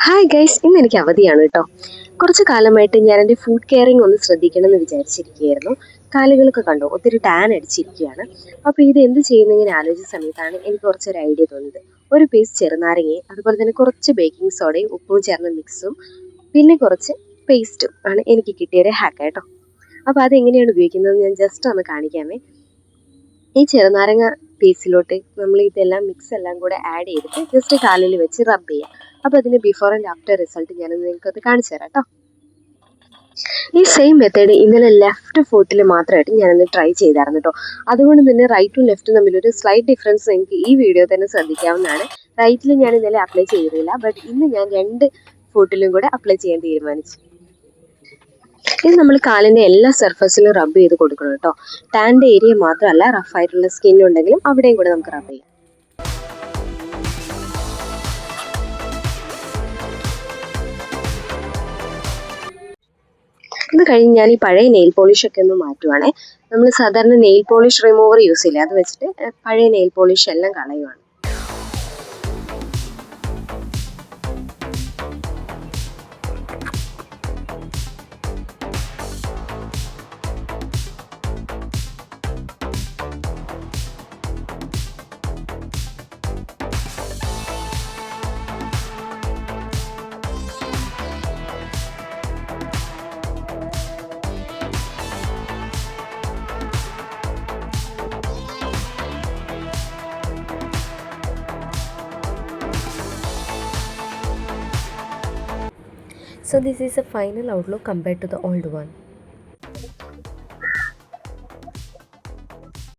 Hi guys, ഇന്ന് എനിക്ക് അവധിയാണ് കേട്ടോ. കുറച്ച് കാലമായിട്ട് ഞാൻ എൻ്റെ ഫുഡ് കെയറിങ് ഒന്ന് ശ്രദ്ധിക്കണം എന്ന് വിചാരിച്ചിരിക്കുകയായിരുന്നു. കാലുകളൊക്കെ കണ്ടോ, ഒത്തിരി ടാൻ അടിച്ചിരിക്കുകയാണ്. അപ്പോൾ ഇത് എന്ത് ചെയ്യുന്നിങ്ങനെ ആലോചിച്ച സമയത്താണ് എനിക്ക് കുറച്ചൊരു ഐഡിയ തോന്നിയത്. ഒരു പീസ് ചെറുനാരങ്ങയും അതുപോലെ തന്നെ കുറച്ച് ബേക്കിംഗ് സോഡയും ഉപ്പും ചേർന്ന മിക്സും പിന്നെ കുറച്ച് പേസ്റ്റും ആണ് എനിക്ക് കിട്ടിയൊരു ഹാക്ക് കേട്ടോ. അപ്പോൾ അതെങ്ങനെയാണ് ഉപയോഗിക്കുന്നത് ഞാൻ ജസ്റ്റ് ഒന്ന് കാണിക്കാമേ. ഈ ചെറുനാരങ്ങ പീസിലോട്ട് നമ്മൾ ഇതെല്ലാം മിക്സ് എല്ലാം കൂടെ ആഡ് ചെയ്തിട്ട് ജസ്റ്റ് കാലിൽ വെച്ച് റബ്ബ് ചെയ്യാം. അപ്പോൾ അതിൻ്റെ ബിഫോർ ആൻഡ് ആഫ്റ്റർ റിസൾട്ട് ഞാനൊന്ന് നിങ്ങൾക്കത് കാണിച്ചു തരാം കേട്ടോ. ഈ സെയിം മെത്തേഡ് ഇന്നലെ ലെഫ്റ്റ് ഫുട്ടിൽ മാത്രമായിട്ട് ഞാനൊന്ന് ട്രൈ ചെയ്തായിരുന്നു കേട്ടോ. അതുകൊണ്ട് തന്നെ റൈറ്റും ലെഫ്റ്റും തമ്മിലൊരു സ്ലൈറ്റ് ഡിഫറൻസ് നിങ്ങൾക്ക് ഈ വീഡിയോ തന്നെ ശ്രദ്ധിക്കാവുന്നതാണ്. റൈറ്റിൽ ഞാൻ ഇന്നലെ അപ്ലൈ ചെയ്തില്ല, ബട്ട് ഇന്ന് ഞാൻ രണ്ട് ഫുട്ടിലും കൂടെ അപ്ലൈ ചെയ്യാൻ തീരുമാനിച്ചു. ഇത് നമ്മൾ കാലിൻ്റെ എല്ലാ സർഫസിലും റബ്ബ് ചെയ്ത് കൊടുക്കണം കേട്ടോ. ടാൻ്റെ ഏരിയ മാത്രമല്ല, റഫായിട്ടുള്ള സ്കിൻ ഉണ്ടെങ്കിലും അവിടെയും കൂടെ നമുക്ക് റബ്ബ് ചെയ്യാം. ഇത് കഴിഞ്ഞ് ഞാൻ ഈ പഴയ നെയിൽ പോളിഷൊക്കെ ഒന്ന് മാറ്റുവാണേ. നമ്മൾ സാധാരണ നെയിൽ പോളിഷ് റിമൂവർ യൂസ് ചെയ്യില്ലേ, അത് വെച്ചിട്ട് പഴയ നെയിൽ പോളിഷ് എല്ലാം കളയുവാണ്. So this is a final outlook compared to the old one.